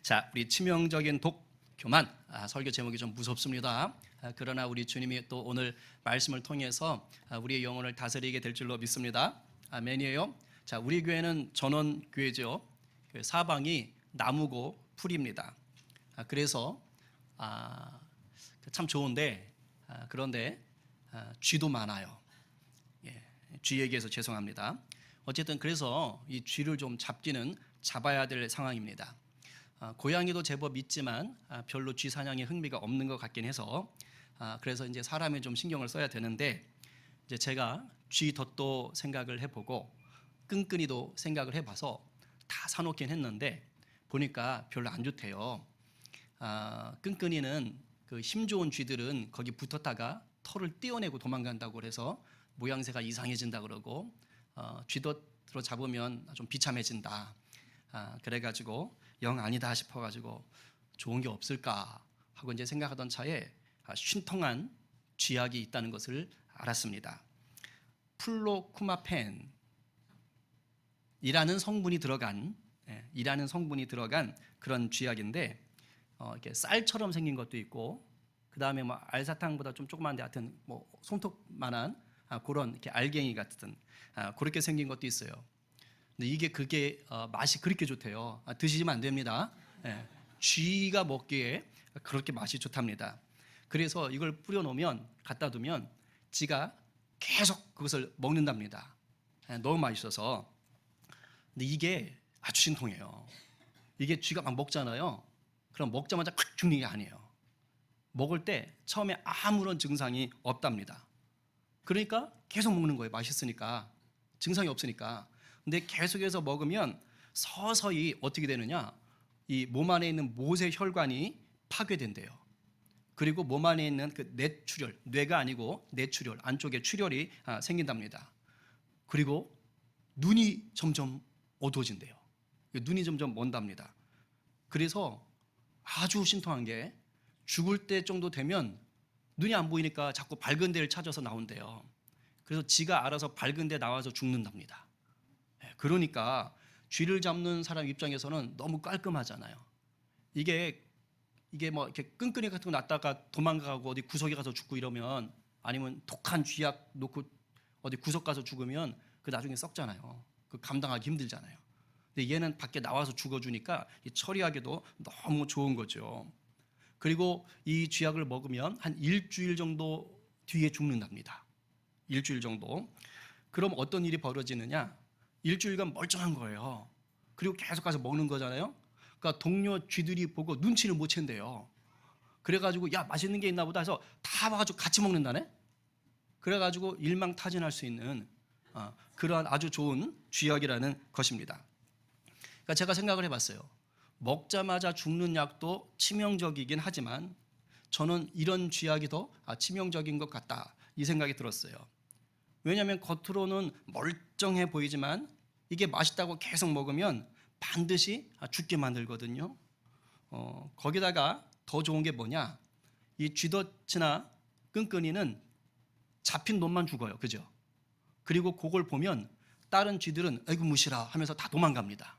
자, 우리 치명적인 독 교만. 설교 제목이 좀 무섭습니다. 그러나 우리 주님이 또 오늘 말씀을 통해서 우리의 영혼을 다스리게 될 줄로 믿습니다. 아멘이에요. 자, 우리 교회는 전원 교회죠. 사방이 나무고 풀입니다. 그래서 참 좋은데 그런데 쥐도 많아요. 쥐 얘기해서 죄송합니다. 어쨌든 그래서 이 쥐를 좀 잡아야 될 상황입니다. 고양이도 제법 있지만 별로 쥐 사냥에 흥미가 없는 것 같긴 해서 그래서 이제 사람이 좀 신경을 써야 되는데, 이제 제가 쥐 덫도 생각을 해보고 끈끈이도 생각을 해봐서 다 사놓긴 했는데 보니까 별로 안 좋대요. 끈끈이는 그 힘 좋은 쥐들은 거기 붙었다가 털을 떼어내고 도망간다고 해서 모양새가 이상해진다 그러고, 쥐덫으로 잡으면 좀 비참해진다. 그래가지고 영 아니다 싶어가지고 좋은 게 없을까 하고 이제 생각하던 차에 신통한 쥐약이 있다는 것을 알았습니다. 플로쿠마펜이라는 성분이 들어간 그런 쥐약인데, 이렇게 쌀처럼 생긴 것도 있고, 그 다음에 뭐 알사탕보다 좀 조그만데 하여튼 뭐 손톱만한 그런 이렇게 알갱이 같은 그렇게 생긴 것도 있어요. 근데 그게 맛이 그렇게 좋대요. 드시면 안 됩니다. 쥐가 먹기에 그렇게 맛이 좋답니다. 그래서 이걸 뿌려놓으면, 갖다 두면 쥐가 계속 그것을 먹는답니다. 너무 맛있어서. 근데 이게 아주 신통해요. 이게 쥐가 막 먹잖아요. 그럼 먹자마자 콱 죽는 게 아니에요. 먹을 때 처음에 아무런 증상이 없답니다. 그러니까 계속 먹는 거예요. 맛있으니까. 증상이 없으니까. 근데 계속해서 먹으면 서서히 어떻게 되느냐, 이 몸 안에 있는 모세 혈관이 파괴된대요. 그리고 몸 안에 있는 그 뇌출혈, 뇌가 아니고 뇌출혈, 안쪽에 출혈이 생긴답니다. 그리고 눈이 점점 어두워진대요. 눈이 점점 먼답니다. 그래서 아주 신통한 게, 죽을 때 정도 되면 눈이 안 보이니까 자꾸 밝은 데를 찾아서 나온대요. 그래서 지가 알아서 밝은 데 나와서 죽는답니다. 그러니까 쥐를 잡는 사람 입장에서는 너무 깔끔하잖아요. 이게 뭐 이렇게 끈끈이 같은 거 놨다가 도망가고 어디 구석에 가서 죽고 이러면, 아니면 독한 쥐약 놓고 어디 구석 가서 죽으면 그 나중에 썩잖아요. 그 감당하기 힘들잖아요. 근데 얘는 밖에 나와서 죽어주니까 처리하기도 너무 좋은 거죠. 그리고 이 쥐약을 먹으면 한 일주일 정도 뒤에 죽는답니다. 일주일 정도. 그럼 어떤 일이 벌어지느냐? 일주일간 멀쩡한 거예요. 그리고 계속 가서 먹는 거잖아요. 그러니까 동료 쥐들이 보고 눈치를 못 챈대요. 그래가지고 야, 맛있는 게 있나 보다 해서 다 와가지고 같이 먹는다네. 그래가지고 일망타진할 수 있는 그러한 아주 좋은 쥐약이라는 것입니다. 그러니까 제가 생각을 해봤어요. 먹자마자 죽는 약도 치명적이긴 하지만 저는 이런 쥐약이 더 치명적인 것 같다, 이 생각이 들었어요. 왜냐하면 겉으로는 멀쩡해 보이지만 이게 맛있다고 계속 먹으면 반드시 죽게 만들거든요. 거기다가 더 좋은 게 뭐냐, 이 쥐덫이나 끈끈이는 잡힌 놈만 죽어요. 그죠? 그리고 그걸 보면 다른 쥐들은 아이고 무시라 하면서 다 도망갑니다.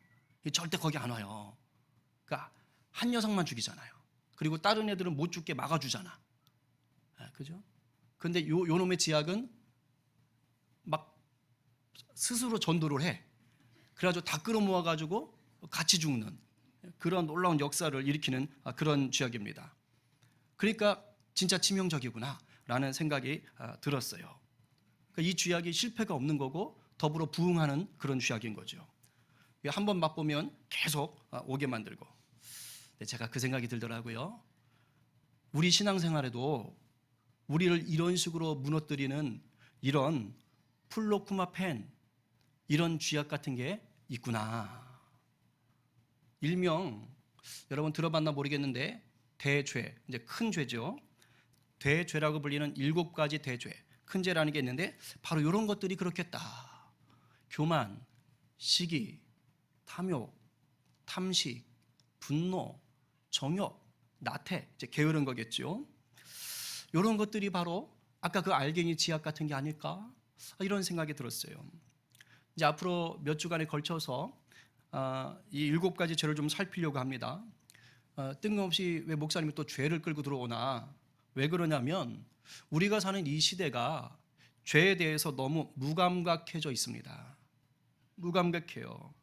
절대 거기 안 와요. 그러니까 한 녀석만 죽이잖아요. 그리고 다른 애들은 못 죽게 막아주잖아. 그죠? 근데 요 놈의 쥐약은 막 스스로 전도를 해. 그래가지고 다 끌어모아가지고 같이 죽는 그런 놀라운 역사를 일으키는 그런 쥐약입니다. 그러니까 진짜 치명적이구나 라는 생각이 들었어요. 그러니까 이 쥐약이 실패가 없는 거고 더불어 부흥하는 그런 쥐약인 거죠. 한번 맛보면 계속 오게 만들고. 제가 그 생각이 들더라고요. 우리 신앙생활에도 우리를 이런 식으로 무너뜨리는 이런 플로쿠마펜, 이런 쥐약 같은 게 있구나. 일명 여러분 들어봤나 모르겠는데 대죄, 이제 큰 죄죠. 대죄라고 불리는 7가지 대죄, 큰 죄라는 게 있는데 바로 이런 것들이 그렇겠다. 교만, 시기, 탐욕, 탐식, 분노, 정욕, 나태, 이제 게으른 거겠죠. 이런 것들이 바로 아까 그 알갱이 쥐약 같은 게 아닐까, 이런 생각이 들었어요. 이제 앞으로 몇 주간에 걸쳐서 이 7가지 죄를 좀 살피려고 합니다. 뜬금없이 왜 목사님이 또 죄를 끌고 들어오나? 왜 그러냐면 우리가 사는 이 시대가 죄에 대해서 너무 무감각해져 있습니다. 무감각해요.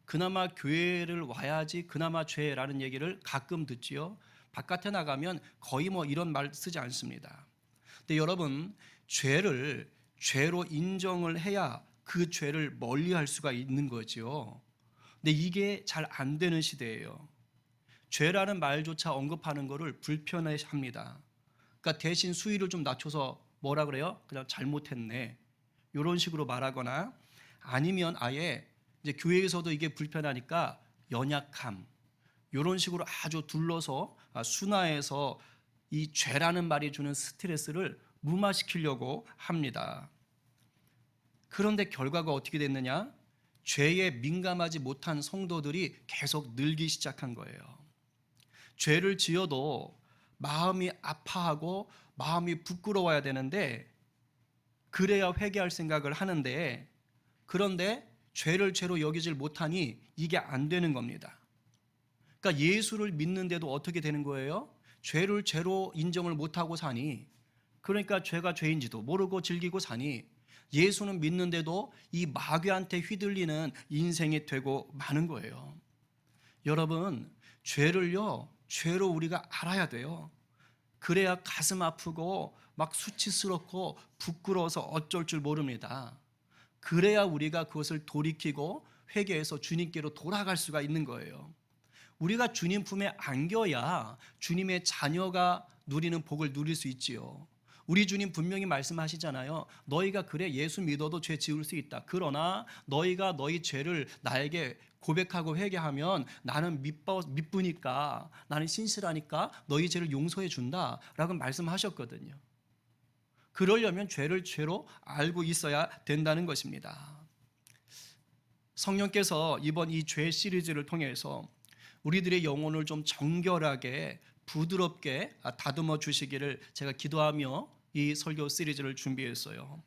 그나마 교회를 와야지 그나마 죄라는 얘기를 가끔 듣지요. 바깥에 나가면 거의 뭐 이런 말 쓰지 않습니다. 근데 여러분, 죄를 죄로 인정을 해야 그 죄를 멀리할 수가 있는 거죠. 근데 이게 잘 안 되는 시대예요. 죄라는 말조차 언급하는 것을 불편해합니다. 그러니까 대신 수위를 좀 낮춰서 뭐라 그래요? 그냥 잘못했네. 이런 식으로 말하거나 아니면 아예 이제 교회에서도 이게 불편하니까 연약함 이런 식으로 아주 둘러서 순화해서 이 죄라는 말이 주는 스트레스를 무마시키려고 합니다. 그런데 결과가 어떻게 됐느냐? 죄에 민감하지 못한 성도들이 계속 늘기 시작한 거예요. 죄를 지어도 마음이 아파하고 마음이 부끄러워야 되는데 그래야 회개할 생각을 하는데 그런데 죄를 죄로 여기질 못하니 이게 안 되는 겁니다. 그러니까 예수를 믿는데도 어떻게 되는 거예요? 죄를 죄로 인정을 못하고 사니 그러니까 죄가 죄인지도 모르고 즐기고 사니 예수는 믿는데도 이 마귀한테 휘둘리는 인생이 되고 마는 거예요. 여러분, 죄를요, 죄로 우리가 알아야 돼요. 그래야 가슴 아프고 막 수치스럽고 부끄러워서 어쩔 줄 모릅니다. 그래야 우리가 그것을 돌이키고 회개해서 주님께로 돌아갈 수가 있는 거예요. 우리가 주님 품에 안겨야 주님의 자녀가 누리는 복을 누릴 수 있지요. 우리 주님 분명히 말씀하시잖아요. 너희가 그래 예수 믿어도 죄 지을 수 있다. 그러나 너희가 너희 죄를 나에게 고백하고 회개하면 나는 미쁘니까 나는 신실하니까 너희 죄를 용서해 준다 라고 말씀하셨거든요. 그러려면 죄를 죄로 알고 있어야 된다는 것입니다. 성령께서 이번 이 죄 시리즈를 통해서 우리들의 영혼을 좀 정결하게 부드럽게 다듬어 주시기를 제가 기도하며 이 설교 시리즈를 준비했어요.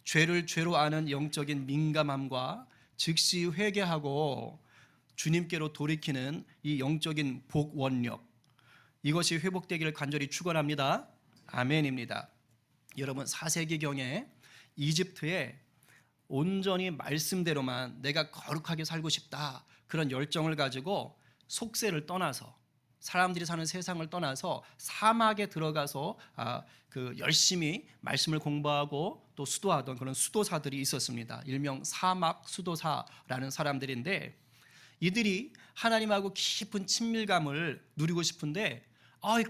죄를 죄로 아는 영적인 민감함과 즉시 회개하고 주님께로 돌이키는 이 영적인 복원력, 이것이 회복되기를 간절히 축원합니다. 아멘입니다. 여러분, 4세기경에 이집트에 온전히 말씀대로만 내가 거룩하게 살고 싶다 그런 열정을 가지고 속세를 떠나서 사람들이 사는 세상을 떠나서 사막에 들어가서 열심히 말씀을 공부하고 또 수도하던 그런 수도사들이 있었습니다. 일명 사막 수도사라는 사람들인데 이들이 하나님하고 깊은 친밀감을 누리고 싶은데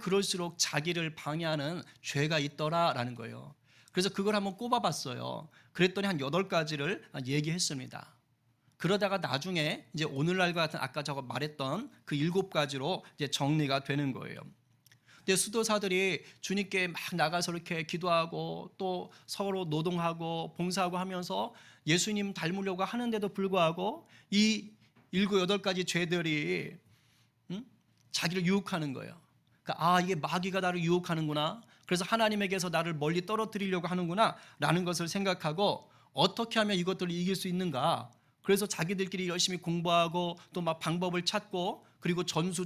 그럴수록 자기를 방해하는 죄가 있더라라는 거예요. 그래서 그걸 한번 꼽아봤어요. 그랬더니 한 8가지를 얘기했습니다. 그러다가 나중에 이제 오늘날과 같은 아까 저거 말했던 그 7가지로 이제 정리가 되는 거예요. 근데 수도사들이 주님께 막 나가서 이렇게 기도하고 또 서로 노동하고 봉사하고 하면서 예수님 닮으려고 하는데도 불구하고 이 7, 8가지 죄들이 자기를 유혹하는 거예요. 그러니까 이게 마귀가 나를 유혹하는구나. 그래서 하나님에게서 나를 멀리 떨어뜨리려고 하는구나 라는 것을 생각하고 어떻게 하면 이것들을 이길 수 있는가. 그래서 자기들끼리 열심히 공부하고 또 막 방법을 찾고 그리고 전수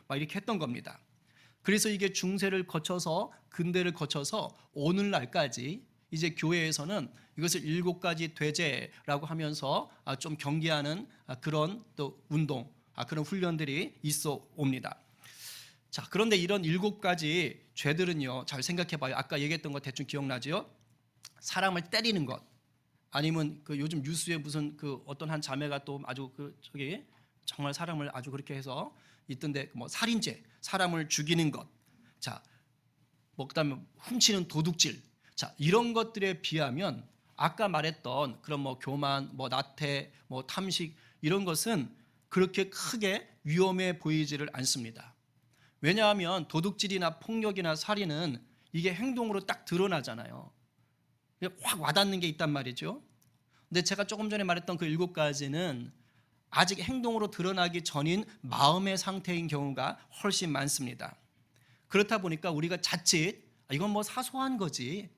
막 이렇게 했던 겁니다. 그래서 이게 중세를 거쳐서 근대를 거쳐서 오늘날까지 이제 교회에서는 이것을 7가지 되제라고 하면서 좀 경계하는 그런 또 운동, 그런 훈련들이 있어 옵니다. 자, 그런데 이런 7가지 죄들은요, 잘 생각해 봐요. 아까 얘기했던 거 대충 기억나지요? 사람을 때리는 것, 아니면 그 요즘 뉴스에 무슨 그 어떤 한 자매가 또 아주 저기 정말 사람을 아주 그렇게 해서 있던데 뭐 살인죄, 사람을 죽이는 것, 자, 뭐 그다음에 훔치는 도둑질, 자, 이런 것들에 비하면 아까 말했던 그런 뭐 교만, 뭐 나태, 뭐 탐식 이런 것은 그렇게 크게 위험해 보이지를 않습니다. 왜냐하면 도둑질이나 폭력이나 살인은 이게 행동으로 딱 드러나잖아요. 확 와닿는 게 있단 말이죠. 근데 제가 조금 전에 말했던 그 7가지는 아직 행동으로 드러나기 전인 마음의 상태인 경우가 훨씬 많습니다. 그렇다 보니까 우리가 자칫 이건 뭐 사소한 거지,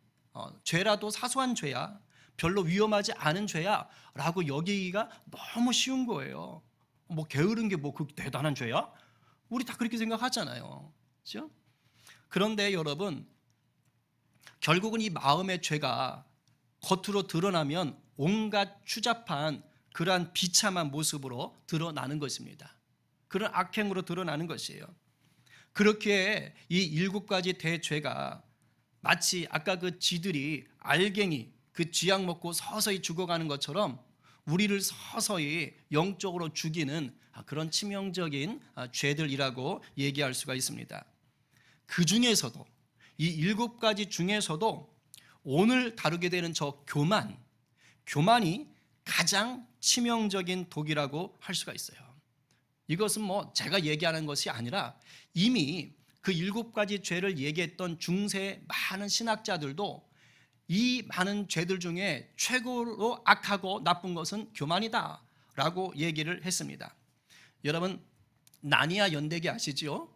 죄라도 사소한 죄야, 별로 위험하지 않은 죄야 라고 여기기가 너무 쉬운 거예요. 뭐 게으른 게 뭐 그 대단한 죄야? 우리 다 그렇게 생각하잖아요. 그렇죠? 그런데 여러분, 결국은 이 마음의 죄가 겉으로 드러나면 온갖 추잡한 그러한 비참한 모습으로 드러나는 것입니다. 그런 악행으로 드러나는 것이에요. 그렇게 이 7가지 대죄가 마치 아까 그 쥐들이 알갱이 그 쥐약 먹고 서서히 죽어가는 것처럼 우리를 서서히 영적으로 죽이는 그런 치명적인 죄들이라고 얘기할 수가 있습니다. 그 중에서도 이 7가지 중에서도 오늘 다루게 되는 저 교만이 가장 치명적인 독이라고 할 수가 있어요. 이것은 뭐 제가 얘기하는 것이 아니라 이미 그 7가지 죄를 얘기했던 중세 많은 신학자들도 이 많은 죄들 중에 최고로 악하고 나쁜 것은 교만이다라고 얘기를 했습니다. 여러분, 나니아 연대기 아시죠?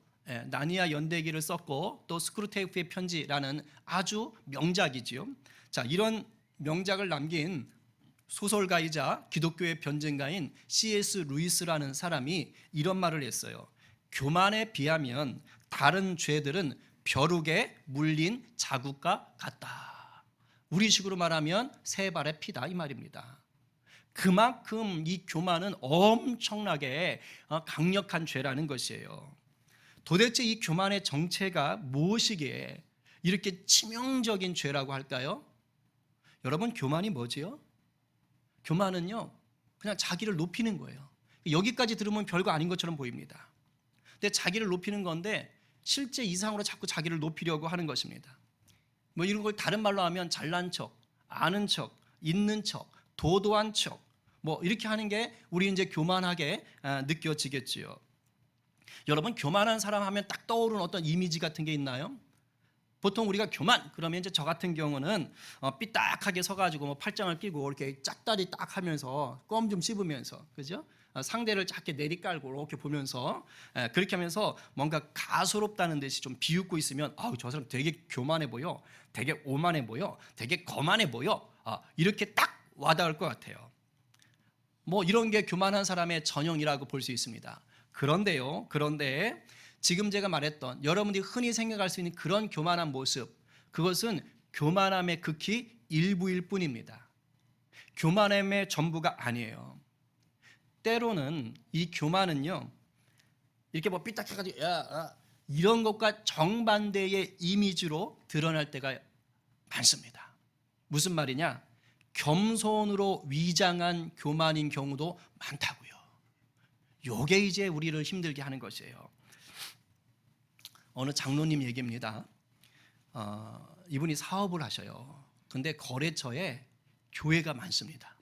나니아 연대기를 썼고 또 스크루테이프의 편지라는 아주 명작이지요. 자, 이런 명작을 남긴 소설가이자 기독교의 변증가인 C.S. 루이스라는 사람이 이런 말을 했어요. 교만에 비하면 다른 죄들은 벼룩에 물린 자국과 같다. 우리식으로 말하면 새 발의 피다 이 말입니다. 그만큼 이 교만은 엄청나게 강력한 죄라는 것이에요. 도대체 이 교만의 정체가 무엇이기에 이렇게 치명적인 죄라고 할까요? 여러분, 교만이 뭐지요? 교만은요, 그냥 자기를 높이는 거예요. 여기까지 들으면 별거 아닌 것처럼 보입니다. 근데 자기를 높이는 건데 실제 이상으로 자꾸 자기를 높이려고 하는 것입니다. 뭐 이런 걸 다른 말로 하면 잘난 척, 아는 척, 있는 척, 도도한 척, 뭐 이렇게 하는 게 우리 이제 교만하게 느껴지겠지요. 여러분, 교만한 사람 하면 딱 떠오르는 어떤 이미지 같은 게 있나요? 보통 우리가 교만 그러면 이제 저 같은 경우는 삐딱하게 서가지고 뭐 팔짱을 끼고 이렇게 짝다리 딱 하면서 껌 좀 씹으면서, 그죠? 상대를 작게 내리깔고 이렇게 보면서 그렇게 하면서 뭔가 가소롭다는 듯이 좀 비웃고 있으면 아우, 저 사람 되게 교만해 보여, 되게 오만해 보여, 되게 거만해 보여, 이렇게 딱 와닿을 것 같아요. 뭐 이런 게 교만한 사람의 전형이라고 볼 수 있습니다. 그런데 지금 제가 말했던 여러분들이 흔히 생각할 수 있는 그런 교만한 모습, 그것은 교만함의 극히 일부일 뿐입니다. 교만함의 전부가 아니에요. 때로는 이 교만은요, 이렇게 뭐 삐딱해가지고 이런 것과 정반대의 이미지로 드러날 때가 많습니다. 무슨 말이냐? 겸손으로 위장한 교만인 경우도 많다고요. 요게 이제 우리를 힘들게 하는 것이에요. 어느 장로님 얘기입니다. 이분이 사업을 하셔요. 근데 거래처에 교회가 많습니다.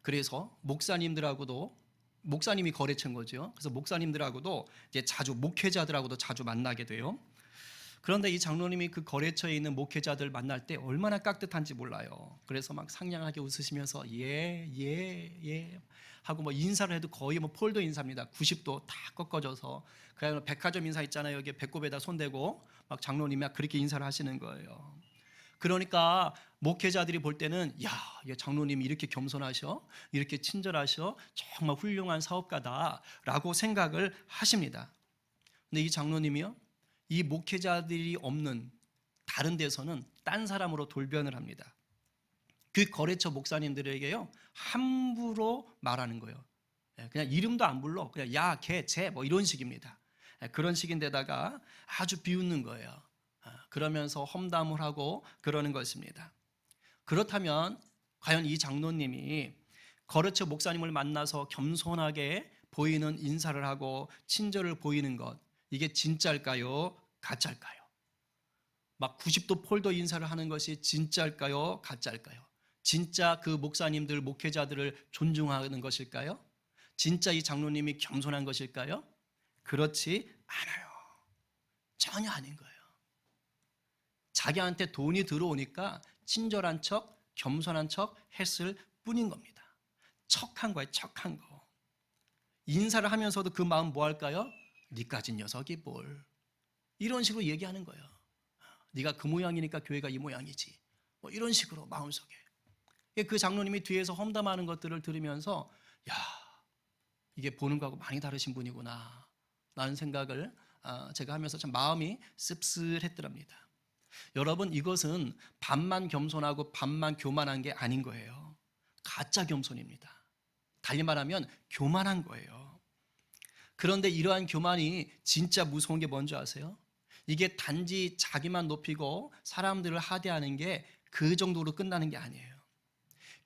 그래서 목사님이 거래처인 거죠. 그래서 목사님들하고도 이제 자주 목회자들하고도 자주 만나게 돼요. 그런데 이 장로님이 그 거래처에 있는 목회자들 만날 때 얼마나 깍듯한지 몰라요. 그래서 막 상냥하게 웃으시면서 예 하고 뭐 인사를 해도 거의 뭐 폴더 인사입니다. 90도 다 꺾어져서 그냥 백화점 인사 있잖아요. 여기 배꼽에다 손대고 막 장로님이 막 그렇게 인사를 하시는 거예요. 그러니까 목회자들이 볼 때는 야, 장로님이 이렇게 겸손하셔, 이렇게 친절하셔, 정말 훌륭한 사업가다라고 생각을 하십니다. 근데 이 장로님이요, 이 목회자들이 없는 다른 데서는 딴 사람으로 돌변을 합니다. 그 거래처 목사님들에게요, 함부로 말하는 거예요. 그냥 이름도 안 불러, 그냥 야, 걔, 쟤 뭐 이런 식입니다. 그런 식인데다가 아주 비웃는 거예요. 그러면서 험담을 하고 그러는 것입니다. 그렇다면 과연 이 장로님이 거래처 목사님을 만나서 겸손하게 보이는 인사를 하고 친절을 보이는 것, 이게 진짜일까요? 가짜일까요? 막 90도 폴더 인사를 하는 것이 진짜일까요? 가짜일까요? 진짜 그 목사님들, 목회자들을 존중하는 것일까요? 진짜 이 장로님이 겸손한 것일까요? 그렇지 않아요. 전혀 아닌 거예요. 자기한테 돈이 들어오니까 친절한 척, 겸손한 척 했을 뿐인 겁니다. 척한 거예요, 척한 거. 인사를 하면서도 그 마음 뭐 할까요? 니까진 녀석이 뭘. 이런 식으로 얘기하는 거예요. 네가 그 모양이니까 교회가 이 모양이지. 뭐 이런 식으로 마음속에. 그 장로님이 뒤에서 험담하는 것들을 들으면서 야, 이게 보는 거하고 많이 다르신 분이구나. 라는 생각을 제가 하면서 참 마음이 씁쓸했더랍니다. 여러분, 이것은 반만 겸손하고 반만 교만한 게 아닌 거예요. 가짜 겸손입니다. 달리 말하면 교만한 거예요. 그런데 이러한 교만이 진짜 무서운 게 뭔지 아세요? 이게 단지 자기만 높이고 사람들을 하대하는 게 그 정도로 끝나는 게 아니에요.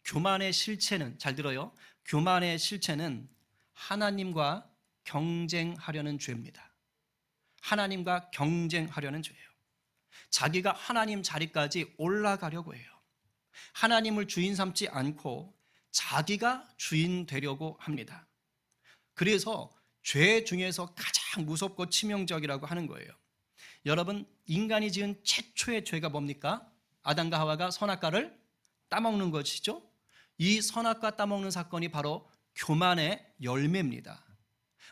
교만의 실체는, 잘 들어요, 교만의 실체는 하나님과 경쟁하려는 죄입니다. 하나님과 경쟁하려는 죄예요. 자기가 하나님 자리까지 올라가려고 해요. 하나님을 주인 삼지 않고 자기가 주인 되려고 합니다. 그래서 죄 중에서 가장 무섭고 치명적이라고 하는 거예요. 여러분, 인간이 지은 최초의 죄가 뭡니까? 아담과 하와가 선악과를 따먹는 것이죠. 이 선악과 따먹는 사건이 바로 교만의 열매입니다.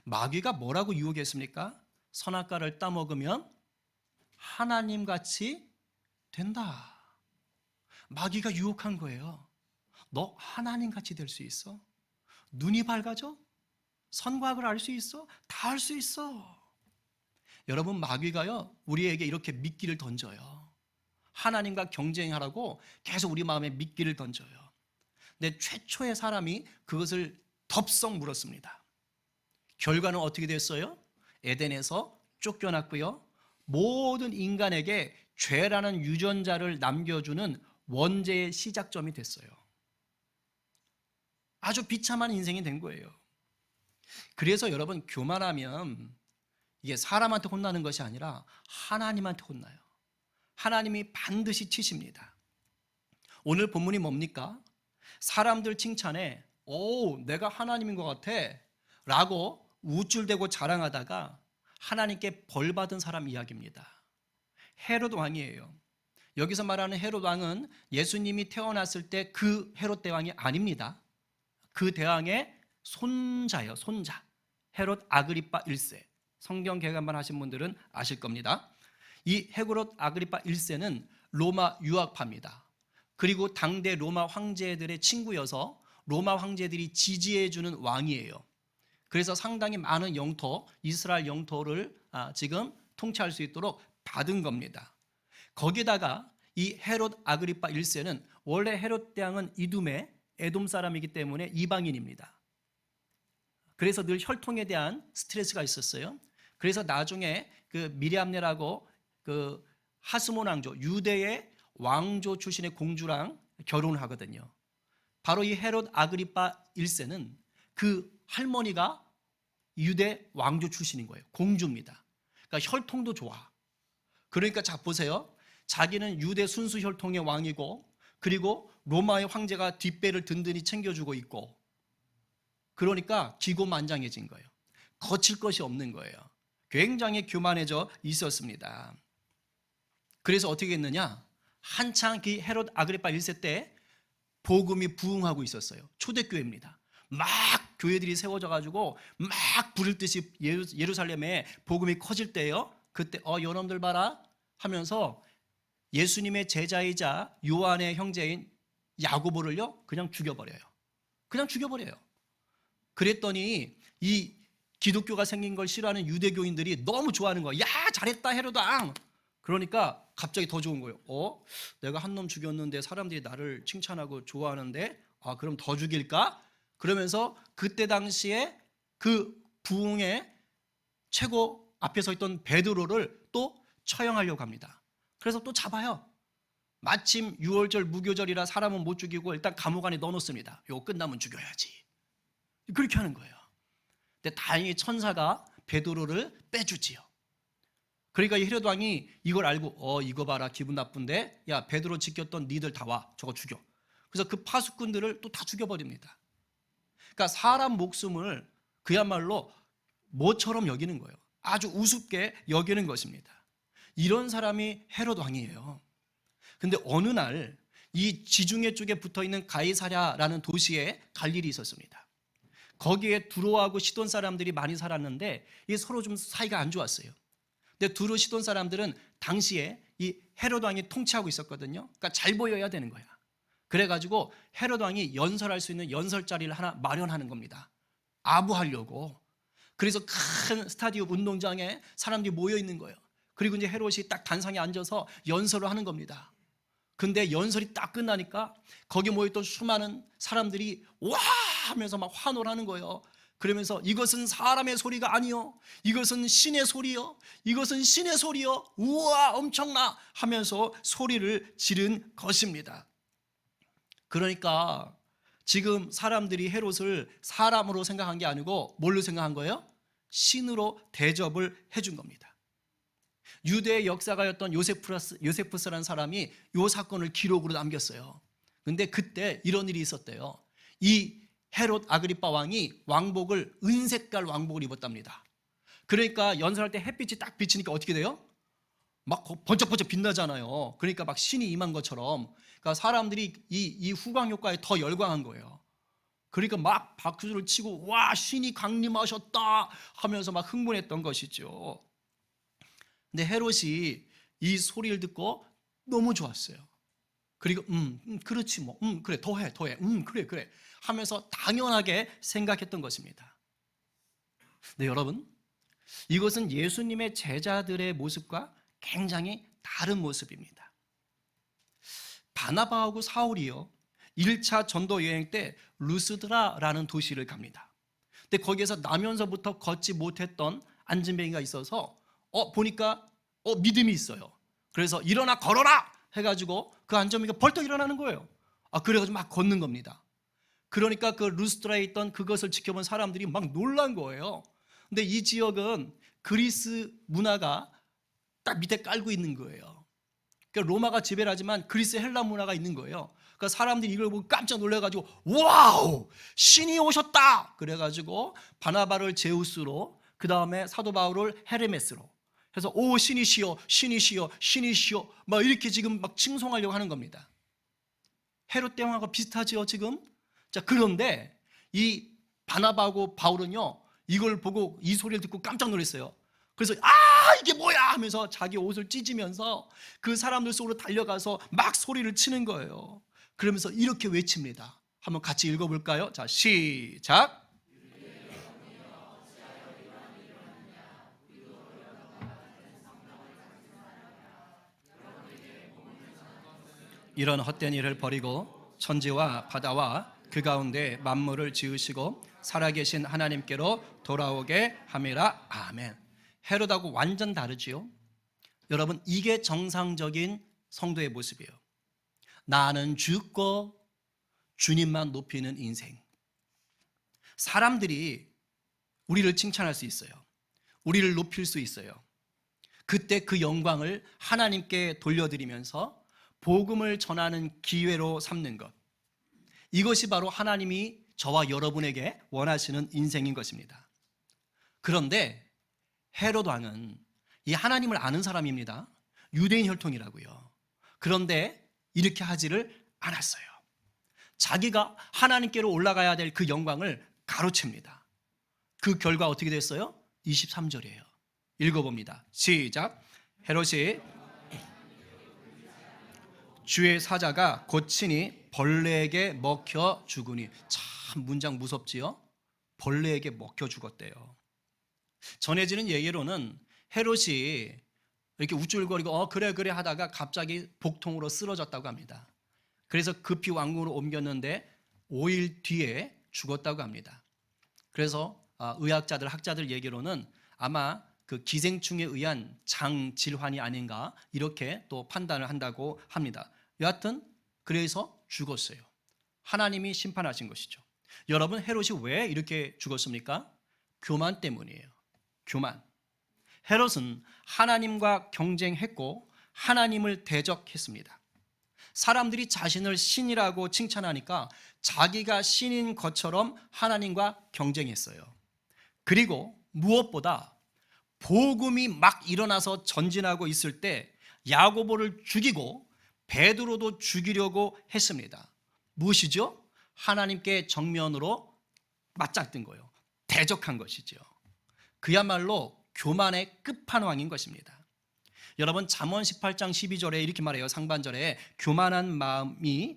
마귀가 뭐라고 유혹했습니까? 선악과를 따먹으면 하나님같이 된다. 마귀가 유혹한 거예요. 너 하나님같이 될 수 있어? 눈이 밝아져? 선과 악을 알 수 있어? 다 알 수 있어. 여러분, 마귀가요, 우리에게 이렇게 미끼를 던져요. 하나님과 경쟁하라고 계속 우리 마음에 미끼를 던져요. 근데 최초의 사람이 그것을 덥석 물었습니다. 결과는 어떻게 됐어요? 에덴에서 쫓겨났고요. 모든 인간에게 죄라는 유전자를 남겨주는 원죄의 시작점이 됐어요. 아주 비참한 인생이 된 거예요. 그래서 여러분, 교만하면 이게 사람한테 혼나는 것이 아니라 하나님한테 혼나요. 하나님이 반드시 치십니다. 오늘 본문이 뭡니까? 사람들 칭찬에 오, 내가 하나님인 것 같아 라고 우쭐대고 자랑하다가 하나님께 벌받은 사람 이야기입니다. 헤롯 왕이에요. 여기서 말하는 헤롯 왕은 예수님이 태어났을 때 그 헤롯 대왕이 아닙니다. 그 대왕의 손자예요. 손자. 헤롯 아그리파 1세. 성경 개관만 하신 분들은 아실 겁니다. 이 헤롯 아그리파 1세는 로마 유학파입니다. 그리고 당대 로마 황제들의 친구여서 로마 황제들이 지지해주는 왕이에요. 그래서 상당히 많은 영토, 이스라엘 영토를 지금 통치할 수 있도록 받은 겁니다. 거기다가 이 헤롯 아그리파 1세는 원래 헤롯 대왕은 이둠의 에돔 사람이기 때문에 이방인입니다. 그래서 늘 혈통에 대한 스트레스가 있었어요. 그래서 나중에 그 미리암네라고 그 하스몬 왕조, 유대의 왕조 출신의 공주랑 결혼을 하거든요. 바로 이 헤롯 아그리파 1세는 그 할머니가 유대 왕조 출신인 거예요. 공주입니다. 그러니까 혈통도 좋아. 그러니까 자 보세요. 자기는 유대 순수 혈통의 왕이고 그리고 로마의 황제가 뒷배를 든든히 챙겨주고 있고 그러니까 기고만장해진 거예요. 거칠 것이 없는 거예요. 굉장히 교만해져 있었습니다. 그래서 어떻게 했느냐? 한창 그 헤롯 아그리파 1세 때 복음이 부흥하고 있었어요. 초대교회입니다. 막 교회들이 세워져 가지고 막 부를 듯이 예루살렘에 복음이 커질 때요. 그때 여러분들 봐라 하면서 예수님의 제자이자 요한의 형제인 야고보를요 그냥 죽여버려요. 그냥 죽여버려요. 그랬더니 이 기독교가 생긴 걸 싫어하는 유대교인들이 너무 좋아하는 거야. 야, 잘했다 헤롯 왕. 그러니까 갑자기 더 좋은 거예요. 내가 한 놈 죽였는데 사람들이 나를 칭찬하고 좋아하는데 그럼 더 죽일까? 그러면서 그때 당시에 그 부흥의 최고 앞에 서 있던 베드로를 또 처형하려고 합니다. 그래서 또 잡아요. 마침 6월절 무교절이라 사람은 못 죽이고 일단 감옥 안에 넣어놓습니다. 이거 끝나면 죽여야지. 그렇게 하는 거예요. 근데 다행히 천사가 베드로를 빼주지요. 그러니까 이 헤롯 왕이 이걸 알고 이거 봐라 기분 나쁜데 야 베드로 지켰던 니들 다 와 저거 죽여. 그래서 그 파수꾼들을 또 다 죽여버립니다. 그러니까 사람 목숨을 그야말로 뭐처럼 여기는 거예요. 아주 우습게 여기는 것입니다. 이런 사람이 헤롯 왕이에요. 근데 어느 날 이 지중해 쪽에 붙어있는 가이사랴라는 도시에 갈 일이 있었습니다. 거기에 두로하고 시돈 사람들이 많이 살았는데 이 서로 좀 사이가 안 좋았어요. 근데 두로 시돈 사람들은 당시에 이 헤롯 왕이 통치하고 있었거든요. 그러니까 잘 보여야 되는 거야. 그래가지고 헤롯 왕이 연설할 수 있는 연설 자리를 하나 마련하는 겁니다. 아부하려고. 그래서 큰 스타디움 운동장에 사람들이 모여 있는 거예요. 그리고 이제 헤롯이 딱 단상에 앉아서 연설을 하는 겁니다. 근데 연설이 딱 끝나니까 거기 모였던 수많은 사람들이 와 하면서 막 환호를 하는 거예요. 그러면서 이것은 사람의 소리가 아니요, 이것은 신의 소리요, 이것은 신의 소리요, 우와 엄청나 하면서 소리를 지른 것입니다. 그러니까 지금 사람들이 헤롯을 사람으로 생각한 게 아니고 뭘로 생각한 거예요? 신으로 대접을 해준 겁니다. 유대의 역사가였던 요세푸스라는 사람이 이 사건을 기록으로 남겼어요. 근데 그때 이런 일이 있었대요. 이 헤롯 아그리빠 왕이 왕복을 은색깔 왕복을 입었답니다. 그러니까 연설할 때 햇빛이 딱 비치니까 어떻게 돼요? 막 번쩍번쩍 빛나잖아요. 그러니까 막 신이 임한 것처럼, 그러니까 사람들이 이 후광 효과에 더 열광한 거예요. 그러니까 막 박수를 치고 와 신이 강림하셨다 하면서 막 흥분했던 것이죠. 근데 헤롯이 이 소리를 듣고 너무 좋았어요. 그리고 그렇지 뭐 그래 더해 그래 하면서 당연하게 생각했던 것입니다. 네, 여러분, 이것은 예수님의 제자들의 모습과 굉장히 다른 모습입니다. 바나바하고 사울이요 1차 전도 여행 때 루스드라라는 도시를 갑니다. 근데 거기에서 나면서부터 걷지 못했던 안진뱅이가 있어서 보니까 믿음이 있어요. 그래서 일어나 걸어라 해가지고 그 안진뱅이가 벌떡 일어나는 거예요. 그래가지고 막 걷는 겁니다. 그러니까 그 루스드라에 있던 그것을 지켜본 사람들이 막 놀란 거예요. 근데 이 지역은 그리스 문화가 딱 밑에 깔고 있는 거예요. 그러니까 로마가 지배를 하지만 그리스 헬라 문화가 있는 거예요. 그러니까 사람들이 이걸 보고 깜짝 놀라가지고 와우 신이 오셨다 그래가지고 바나바를 제우스로, 그 다음에 사도 바울을 헤르메스로 해서 오 신이시여 신이시여 신이시여 막 이렇게 지금 막 칭송하려고 하는 겁니다. 헤롯 때하고 비슷하죠 지금. 자, 그런데 이 바나바하고 바울은요 이걸 보고 이 소리를 듣고 깜짝 놀랐어요. 그래서 이게 뭐야 하면서 자기 옷을 찢으면서 그 사람들 속으로 달려가서 막 소리를 치는 거예요. 그러면서 이렇게 외칩니다. 한번 같이 읽어볼까요? 자, 시작. 이런 헛된 일을 버리고 천지와 바다와 그 가운데 만물을 지으시고 살아계신 하나님께로 돌아오게 함이라. 아멘. 헤롯하고 완전 다르지요. 여러분, 이게 정상적인 성도의 모습이에요. 나는 죽고 주님만 높이는 인생. 사람들이 우리를 칭찬할 수 있어요. 우리를 높일 수 있어요. 그때 그 영광을 하나님께 돌려드리면서 복음을 전하는 기회로 삼는 것, 이것이 바로 하나님이 저와 여러분에게 원하시는 인생인 것입니다. 그런데 헤롯 왕은 이 하나님을 아는 사람입니다. 유대인 혈통이라고요. 그런데 이렇게 하지를 않았어요. 자기가 하나님께로 올라가야 될 그 영광을 가로챕니다. 그 결과 어떻게 됐어요? 23절이에요. 읽어봅니다. 시작. 헤롯이 주의 사자가 곧 친히 벌레에게 먹혀 죽으니. 참 문장 무섭지요? 벌레에게 먹혀 죽었대요. 전해지는 얘기로는 헤롯이 이렇게 우쭐거리고 그래 하다가 갑자기 복통으로 쓰러졌다고 합니다. 그래서 급히 왕궁으로 옮겼는데 5일 뒤에 죽었다고 합니다. 그래서 의학자들, 학자들 얘기로는 아마 그 기생충에 의한 장 질환이 아닌가 이렇게 또 판단을 한다고 합니다. 여하튼 그래서 죽었어요. 하나님이 심판하신 것이죠. 여러분, 헤롯이 왜 이렇게 죽었습니까? 교만 때문이에요. 교만. 헤롯은 하나님과 경쟁했고 하나님을 대적했습니다. 사람들이 자신을 신이라고 칭찬하니까 자기가 신인 것처럼 하나님과 경쟁했어요. 그리고 무엇보다 복음이 막 일어나서 전진하고 있을 때 야고보를 죽이고 베드로도 죽이려고 했습니다. 무엇이죠? 하나님께 정면으로 맞짱뜬 거예요. 대적한 것이죠. 그야말로 교만의 끝판왕인 것입니다. 여러분, 잠언 18장 12절에 이렇게 말해요. 상반절에 교만한 마음이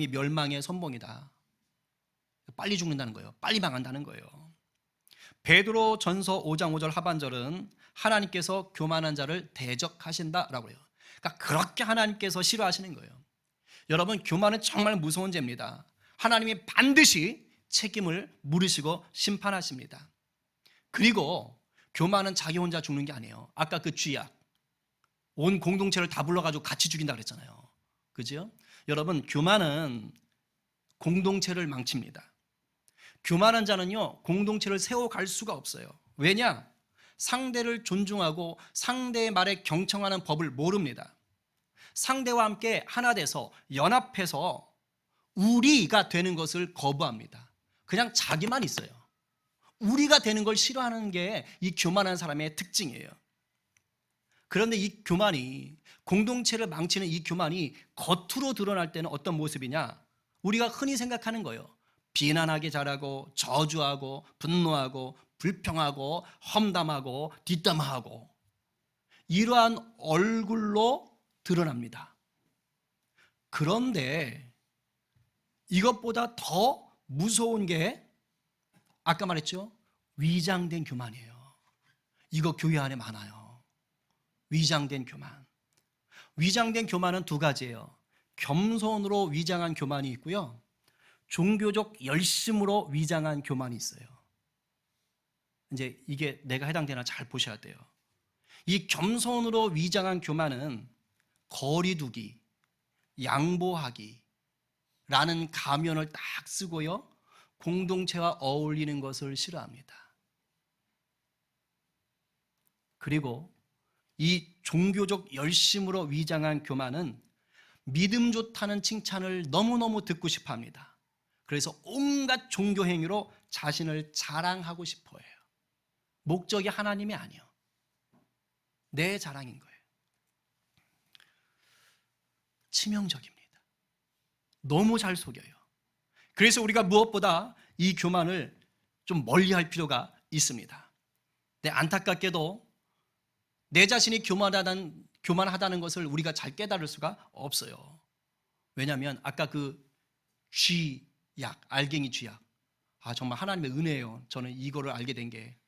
멸망의 선봉이다. 빨리 죽는다는 거예요. 빨리 망한다는 거예요. 베드로 전서 5장 5절 하반절은 하나님께서 교만한 자를 대적하신다라고 해요. 그러니까 그렇게 하나님께서 싫어하시는 거예요. 여러분, 교만은 정말 무서운 죄입니다. 하나님이 반드시 책임을 물으시고 심판하십니다. 그리고 교만은 자기 혼자 죽는 게 아니에요. 아까 그 쥐약, 온 공동체를 다 불러가지고 같이 죽인다 그랬잖아요. 그죠? 여러분, 교만은 공동체를 망칩니다. 교만한 자는요, 공동체를 세워갈 수가 없어요. 왜냐? 상대를 존중하고 상대의 말에 경청하는 법을 모릅니다. 상대와 함께 하나 돼서 연합해서 우리가 되는 것을 거부합니다. 그냥 자기만 있어요. 우리가 되는 걸 싫어하는 게 이 교만한 사람의 특징이에요. 그런데 이 교만이, 공동체를 망치는 이 교만이 겉으로 드러날 때는 어떤 모습이냐? 우리가 흔히 생각하는 거예요. 비난하게 잘하고, 저주하고, 분노하고, 불평하고, 험담하고, 뒷담화하고, 이러한 얼굴로 드러납니다. 그런데 이것보다 더 무서운 게 아까 말했죠? 위장된 교만이에요. 이거 교회 안에 많아요. 위장된 교만. 위장된 교만은 두 가지예요. 겸손으로 위장한 교만이 있고요, 종교적 열심으로 위장한 교만이 있어요. 이제 이게 내가 해당되나 잘 보셔야 돼요. 이 겸손으로 위장한 교만은 거리두기, 양보하기 라는 가면을 딱 쓰고요, 공동체와 어울리는 것을 싫어합니다. 그리고 이 종교적 열심으로 위장한 교만은 믿음 좋다는 칭찬을 너무너무 듣고 싶어 합니다. 그래서 온갖 종교 행위로 자신을 자랑하고 싶어 해요. 목적이 하나님이 아니요, 내 자랑인 거예요. 치명적입니다. 너무 잘 속여요. 그래서 우리가 무엇보다 이 교만을 좀 멀리할 필요가 있습니다. 근데 안타깝게도 내 자신이 교만하다는 것을 우리가 잘 깨달을 수가 없어요. 왜냐하면 아까 그 쥐약, 알갱이 쥐약, 정말 하나님의 은혜예요. 저는 이거를 알게 된 게,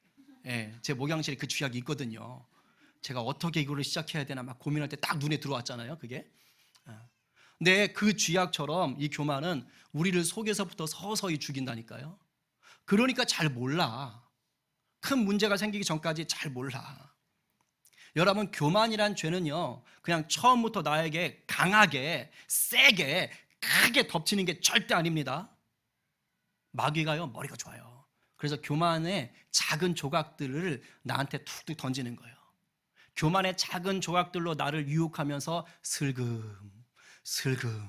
제 목양실에 그 쥐약이 있거든요. 제가 어떻게 이거를 시작해야 되나 막 고민할 때 딱 눈에 들어왔잖아요, 그게. 근데 그 쥐약처럼 이 교만은 우리를 속에서부터 서서히 죽인다니까요. 그러니까 잘 몰라. 큰 문제가 생기기 전까지 잘 몰라. 여러분, 교만이란 죄는요, 그냥 처음부터 나에게 강하게, 세게, 크게 덮치는 게 절대 아닙니다. 마귀가요, 머리가 좋아요. 그래서 교만의 작은 조각들을 나한테 툭툭 던지는 거예요. 교만의 작은 조각들로 나를 유혹하면서 슬금 슬금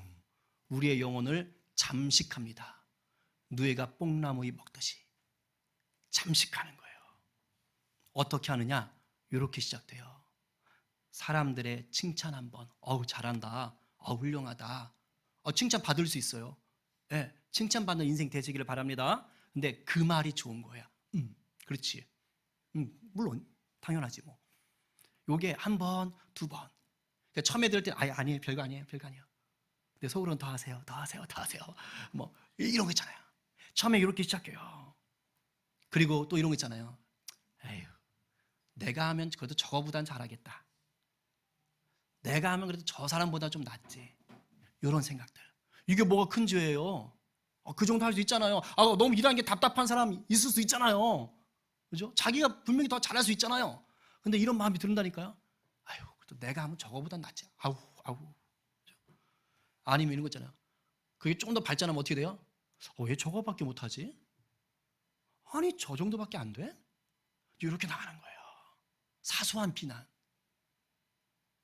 우리의 영혼을 잠식합니다. 누에가 뽕나무이 먹듯이 잠식하는 거예요. 어떻게 하느냐? 이렇게 시작돼요. 사람들의 칭찬 한번, 잘한다, 훌륭하다, 칭찬 받을 수 있어요. 네, 칭찬받는 인생 되시기를 바랍니다. 근데 그 말이 좋은 거야. 그렇지. 물론 당연하지 뭐. 요게 한 번, 두 번. 그러니까 처음에 들을 때 아니에요, 별거 아니에요, 별거 아니에요. 근데 속으로는 더 하세요, 더 하세요, 더 하세요. 뭐 이런 거 있잖아요. 처음에 이렇게 시작해요. 그리고 또 이런 거 있잖아요. 에휴, 내가 하면 그래도 저거보단 잘하겠다. 내가 하면 그래도 저 사람보다 좀 낫지. 이런 생각들. 이게 뭐가 큰 죄예요? 그 정도 할 수 있잖아요. 너무 일하는 게 답답한 사람 있을 수 있잖아요. 그죠? 자기가 분명히 더 잘할 수 있잖아요. 근데 이런 마음이 든다니까요. 아유, 그래도 내가 하면 저거보단 낫지. 아우. 그죠? 아니면 이런 거 있잖아요. 그게 좀 더 발전하면 어떻게 돼요? 왜 저거밖에 못하지? 아니, 저 정도밖에 안 돼? 이렇게 나가는 거예요. 사소한 비난.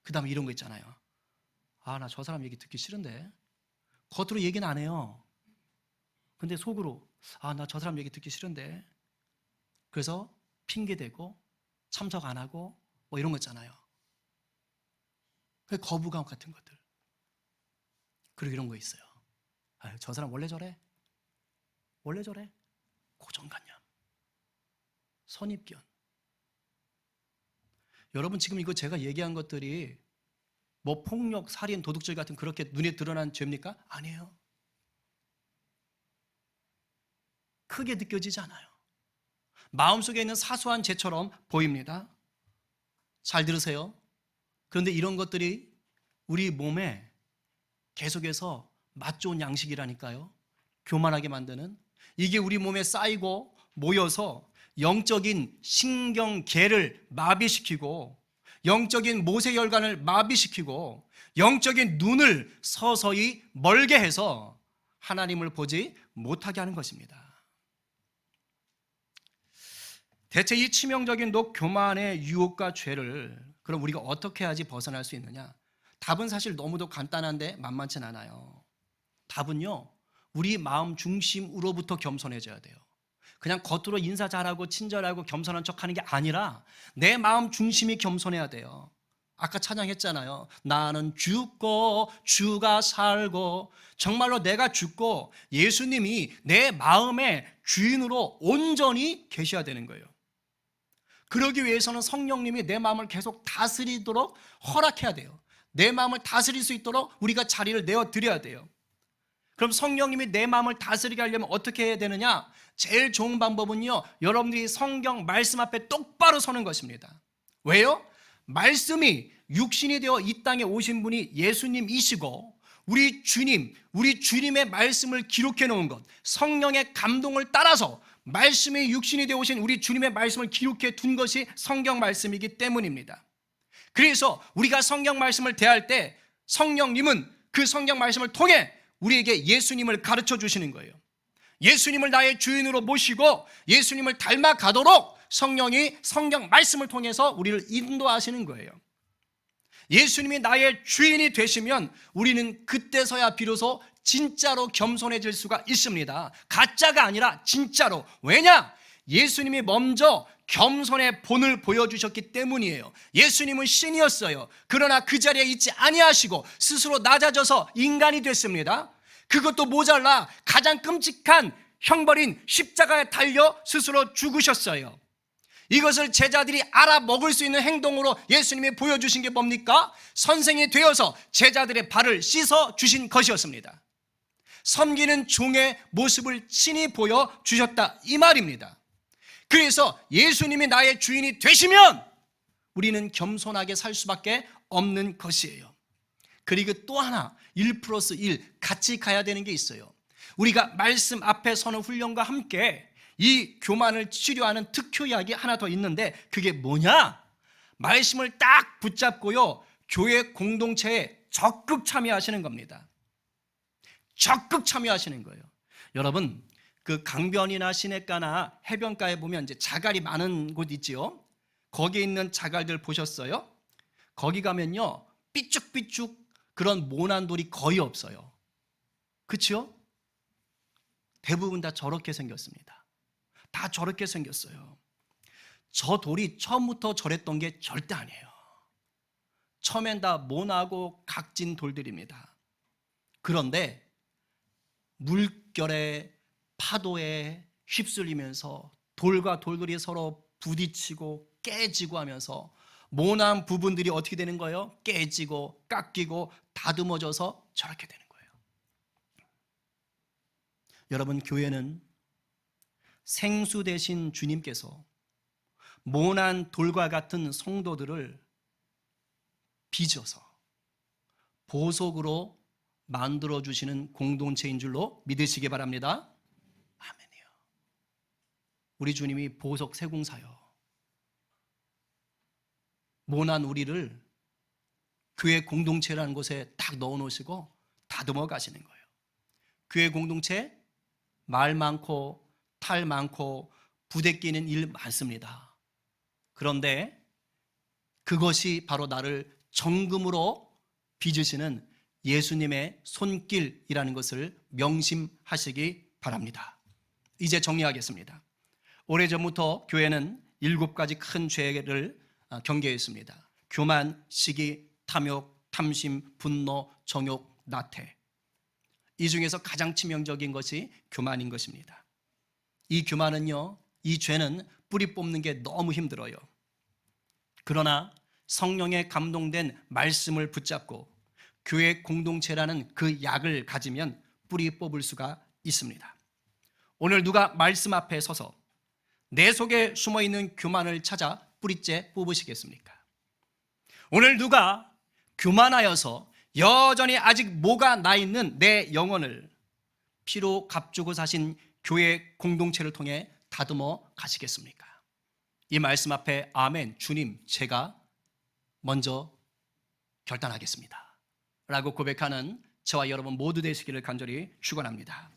그 다음에 이런 거 있잖아요. 나 저 사람 얘기 듣기 싫은데. 겉으로 얘기는 안 해요. 근데 속으로 나 저 사람 얘기 듣기 싫은데. 그래서 핑계대고 참석 안 하고 뭐 이런 거 있잖아요. 거부감 같은 것들. 그리고 이런 거 있어요. 저 사람 원래 저래. 고정관념, 선입견. 여러분, 지금 이거 제가 얘기한 것들이 뭐 폭력, 살인, 도둑질 같은 그렇게 눈에 드러난 죄입니까? 아니에요. 크게 느껴지지 않아요. 마음속에 있는 사소한 죄처럼 보입니다. 잘 들으세요. 그런데 이런 것들이 우리 몸에 계속해서 맛 좋은 양식이라니까요. 교만하게 만드는, 이게 우리 몸에 쌓이고 모여서 영적인 신경계를 마비시키고 영적인 모세혈관을 마비시키고 영적인 눈을 서서히 멀게 해서 하나님을 보지 못하게 하는 것입니다. 대체 이 치명적인 교만의 유혹과 죄를 그럼 우리가 어떻게 해야지 벗어날 수 있느냐? 답은 사실 너무도 간단한데 만만치 않아요. 답은요, 우리 마음 중심으로부터 겸손해져야 돼요. 그냥 겉으로 인사 잘하고 친절하고 겸손한 척하는 게 아니라 내 마음 중심이 겸손해야 돼요. 아까 찬양했잖아요. 나는 죽고 주가 살고, 정말로 내가 죽고 예수님이 내 마음의 주인으로 온전히 계셔야 되는 거예요. 그러기 위해서는 성령님이 내 마음을 계속 다스리도록 허락해야 돼요. 내 마음을 다스릴 수 있도록 우리가 자리를 내어드려야 돼요. 그럼 성령님이 내 마음을 다스리게 하려면 어떻게 해야 되느냐? 제일 좋은 방법은요, 여러분들이 성경 말씀 앞에 똑바로 서는 것입니다. 왜요? 말씀이 육신이 되어 이 땅에 오신 분이 예수님이시고 우리 주님, 우리 주님의 말씀을 기록해 놓은 것, 성령의 감동을 따라서 말씀이 육신이 되어 오신 우리 주님의 말씀을 기록해 둔 것이 성경 말씀이기 때문입니다. 그래서 우리가 성경 말씀을 대할 때 성령님은 그 성경 말씀을 통해 우리에게 예수님을 가르쳐 주시는 거예요. 예수님을 나의 주인으로 모시고 예수님을 닮아가도록 성령이 성경 말씀을 통해서 우리를 인도하시는 거예요. 예수님이 나의 주인이 되시면 우리는 그때서야 비로소 진짜로 겸손해질 수가 있습니다. 가짜가 아니라 진짜로. 왜냐? 예수님이 먼저 겸손의 본을 보여주셨기 때문이에요. 예수님은 신이었어요. 그러나 그 자리에 있지 아니하시고 스스로 낮아져서 인간이 됐습니다. 그것도 모자라 가장 끔찍한 형벌인 십자가에 달려 스스로 죽으셨어요. 이것을 제자들이 알아먹을 수 있는 행동으로 예수님이 보여주신 게 뭡니까? 선생이 되어서 제자들의 발을 씻어 주신 것이었습니다. 섬기는 종의 모습을 친히 보여주셨다, 이 말입니다. 그래서 예수님이 나의 주인이 되시면 우리는 겸손하게 살 수밖에 없는 것이에요. 그리고 또 하나 1+1 같이 가야 되는 게 있어요. 우리가 말씀 앞에 서는 훈련과 함께 이 교만을 치료하는 특효약이 하나 더 있는데 그게 뭐냐? 말씀을 딱 붙잡고요, 교회 공동체에 적극 참여하시는 겁니다. 적극 참여하시는 거예요. 여러분, 그 강변이나 시냇가나 해변가에 보면 이제 자갈이 많은 곳 있지요. 거기에 있는 자갈들 보셨어요? 거기 가면요, 삐쭉삐쭉 그런 모난 돌이 거의 없어요. 그렇죠? 대부분 다 저렇게 생겼습니다. 다 저렇게 생겼어요. 저 돌이 처음부터 저랬던 게 절대 아니에요. 처음엔 다 모나고 각진 돌들입니다. 그런데 물결에 파도에 휩쓸리면서 돌과 돌들이 서로 부딪히고 깨지고 하면서 모난 부분들이 어떻게 되는 거예요? 깨지고 깎이고 다듬어져서 저렇게 되는 거예요. 여러분, 교회는 생수 되신 주님께서 모난 돌과 같은 성도들을 빚어서 보석으로 만들어주시는 공동체인 줄로 믿으시기 바랍니다. 아멘이요. 우리 주님이 보석 세공사요. 모난 우리를 교회 공동체라는 곳에 딱 넣어놓으시고 다듬어 가시는 거예요. 교회 공동체 말 많고 탈 많고 부대끼는 일 많습니다. 그런데 그것이 바로 나를 정금으로 빚으시는 예수님의 손길이라는 것을 명심하시기 바랍니다. 이제 정리하겠습니다. 오래전부터 교회는 7가지 큰 죄를 경계했습니다. 교만, 시기, 탐욕, 탐심, 분노, 정욕, 나태. 이 중에서 가장 치명적인 것이 교만인 것입니다. 이 교만은요, 이 죄는 뿌리 뽑는 게 너무 힘들어요. 그러나 성령에 감동된 말씀을 붙잡고 교회 공동체라는 그 약을 가지면 뿌리 뽑을 수가 있습니다. 오늘 누가 말씀 앞에 서서 내 속에 숨어있는 교만을 찾아 뿌리째 뽑으시겠습니까? 오늘 누가 교만하여서 여전히 아직 뭐가 나 있는 내 영혼을 피로 값주고 사신 교회 공동체를 통해 다듬어 가시겠습니까? 이 말씀 앞에 아멘, 주님, 제가 먼저 결단하겠습니다 라고 고백하는 저와 여러분 모두 되시기를 간절히 축원합니다.